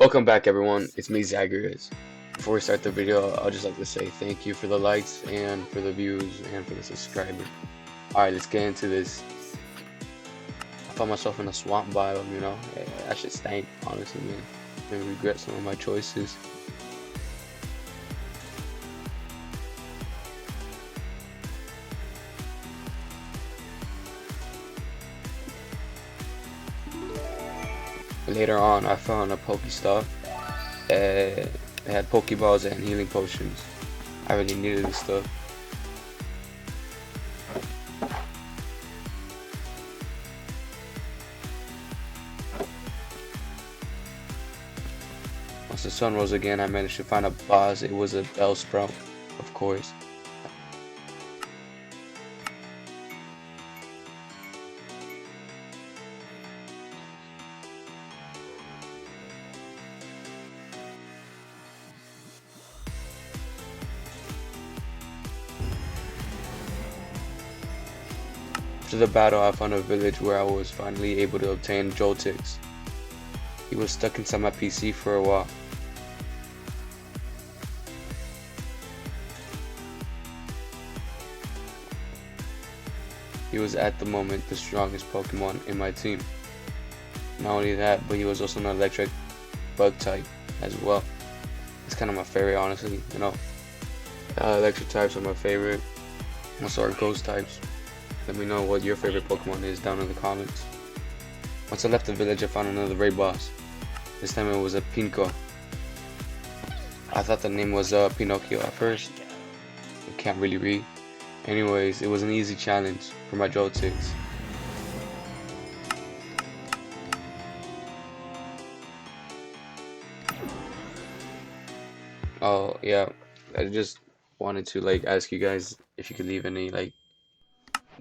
Welcome back, everyone. It's me, Zagreus. Before we start the video, I'll just like to say thank you for the likes and for the views and for the subscribers. Alright, let's get into this. I found myself in a swamp biome, you know. That shit stank, honestly, man. I regret some of my choices. Later on, I found a Pokestop. It had Pokeballs and healing potions. I really needed this stuff. Once the sun rose again, I managed to find a boss. It was a Bellsprout, of course. After the battle, I found a village where I was finally able to obtain Joltix. He was stuck inside my PC for a while. He was at the moment the strongest Pokemon in my team. Not only that, but he was also an electric bug type as well. It's kind of my favorite, honestly, you know. Electric types are my favorite. Also are ghost types. Let me know what your favorite Pokemon is down in the comments. Once I left the village, I found another raid boss. This time it was a Pinko. I thought the name was Pinocchio at first. I can't really read. Anyways, it was an easy challenge for my Joltix. Oh yeah, I just wanted to ask you guys if you could leave any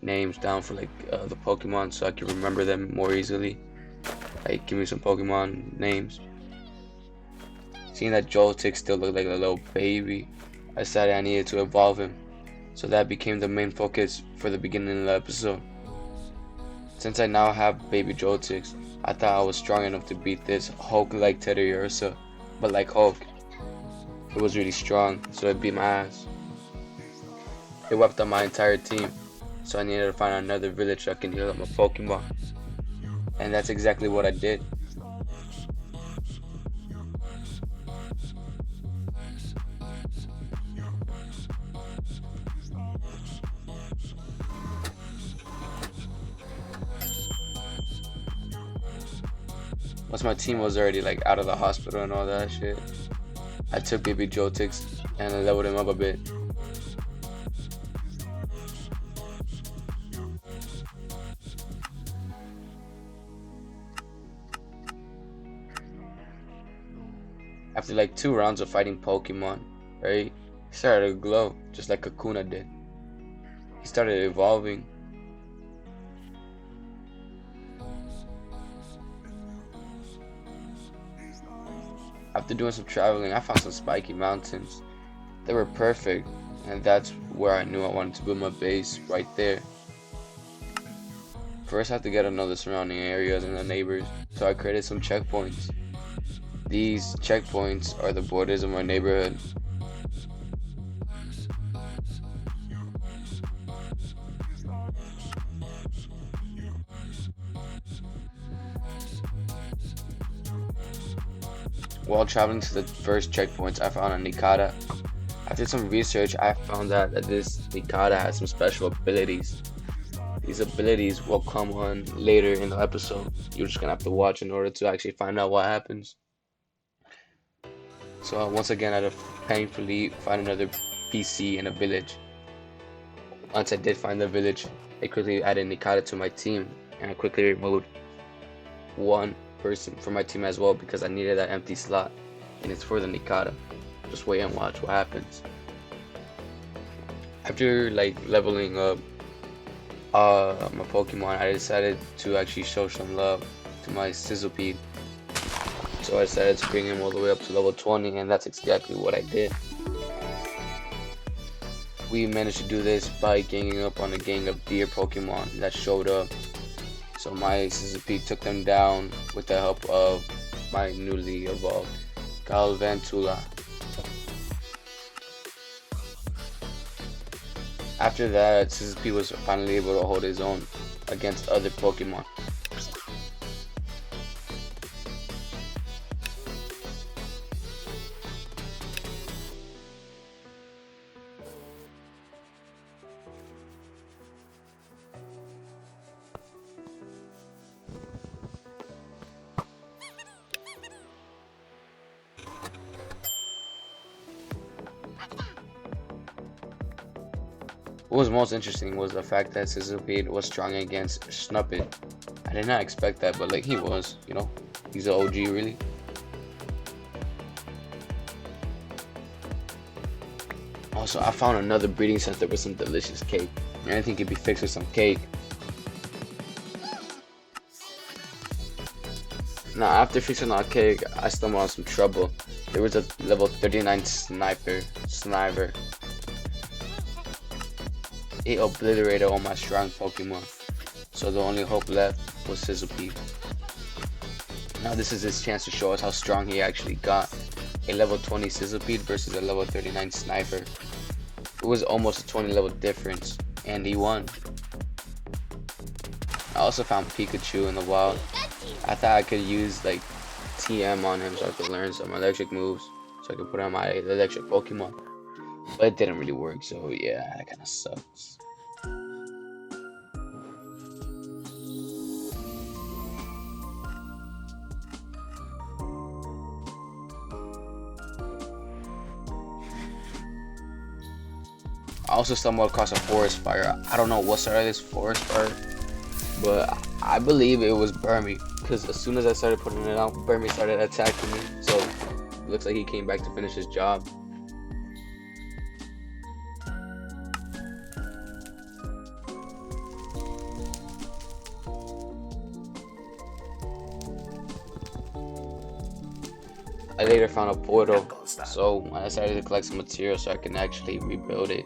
names down for the Pokemon so I can remember them more easily. Give me some Pokemon names. Seeing that Joltix still looked like a little baby, I decided I needed to evolve him. So that became the main focus for the beginning of the episode. Since I now have baby Joltix, I thought I was strong enough to beat this Hulk-like Teddiursa, but like Hulk. It was really strong, so it beat my ass. It wiped out my entire team. So I needed to find another village that can heal up my Pokemon. And that's exactly what I did. Once my team was already out of the hospital and all that shit, I took baby Joltix and I leveled him up a bit. After 2 rounds of fighting Pokemon, right, he started to glow, just like Kakuna did. He started evolving. After doing some traveling, I found some spiky mountains. They were perfect, and that's where I knew I wanted to build my base, right there. First, I had to get to know the surrounding areas and the neighbors, so I created some checkpoints. These checkpoints are the borders of my neighborhood. While traveling to the first checkpoints, I found a Nikata. After some research, I found out that this Nikata has some special abilities. These abilities will come on later in the episode. You're just gonna have to watch in order to actually find out what happens. So once again, I had to painfully find another PC in a village. Once I did find the village, I quickly added Nikata to my team, and I quickly removed one person from my team as well because I needed that empty slot, and it's for the Nikata. Just wait and watch what happens. After leveling up my Pokemon, I decided to actually show some love to my Sizzlepede. So I decided to bring him all the way up to level 20, and that's exactly what I did. We managed to do this by ganging up on a gang of deer Pokemon that showed up. So my Sizzlepede took them down with the help of my newly evolved Galvantula. After that, Sizzlepede was finally able to hold his own against other Pokemon. What was most interesting was the fact that Sizzlepede was strong against Snuppet. I did not expect that, but like he was, you know, he's an OG really. Also, I found another breeding center with some delicious cake. Anything could be fixed with some cake. Now, after fixing our cake, I stumbled on some trouble. There was a level 39 sniper. It obliterated all my strong Pokemon, so the only hope left was Sizzlepede. Now this is his chance to show us how strong he actually got. A level 20 Sizzlepede versus a level 39 Sniper. It was almost a 20 level difference, and he won. I also found Pikachu in the wild. I thought I could use like TM on him so I could learn some electric moves, so I could put on my electric Pokemon. But it didn't really work, so yeah, that kind of sucks. I also stumbled across a forest fire. I don't know what started this forest fire, but I believe it was Burmy, because as soon as I started putting it out, Burmy started attacking me, so it looks like he came back to finish his job. I later found a portal, so I decided to collect some material so I can actually rebuild it.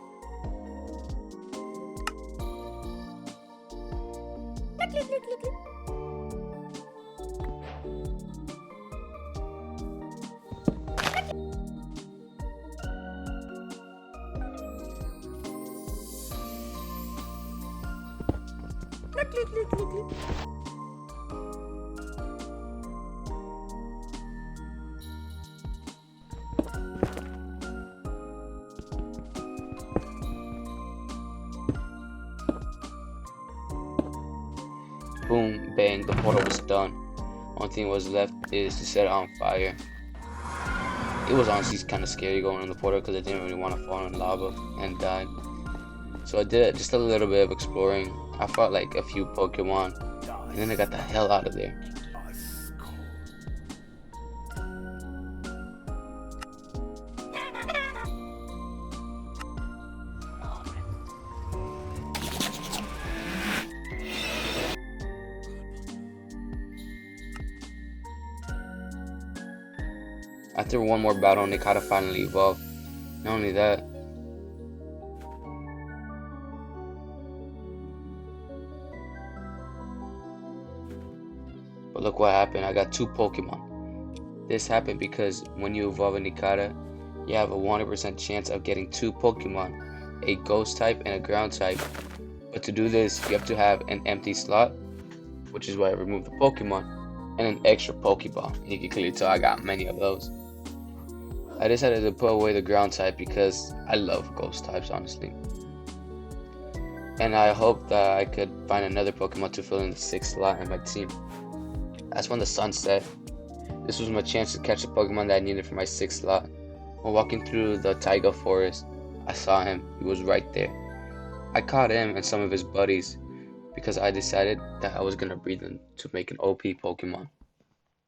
Boom, bang, the portal was done. Only thing was left is to set it on fire. It was honestly kind of scary going in the portal because I didn't really want to fall in lava and die. So I did just a little bit of exploring. I fought like a few Pokemon, and then I got the hell out of there. After one more battle, Nikata finally evolved. Not only that, but look what happened. I got two Pokemon. This happened because when you evolve a Nikata, you have a 100% chance of getting two Pokemon, a Ghost type and a Ground type. But to do this, you have to have an empty slot, which is why I removed the Pokemon, and an extra Pokeball. And you can clearly tell I got many of those. I decided to put away the Ground type because I love Ghost types, honestly. And I hope that I could find another Pokemon to fill in the 6th slot in my team. That's when the sun set. This was my chance to catch the Pokemon that I needed for my 6th slot. While walking through the taiga forest, I saw him. He was right there. I caught him and some of his buddies because I decided that I was going to breed them to make an OP Pokemon.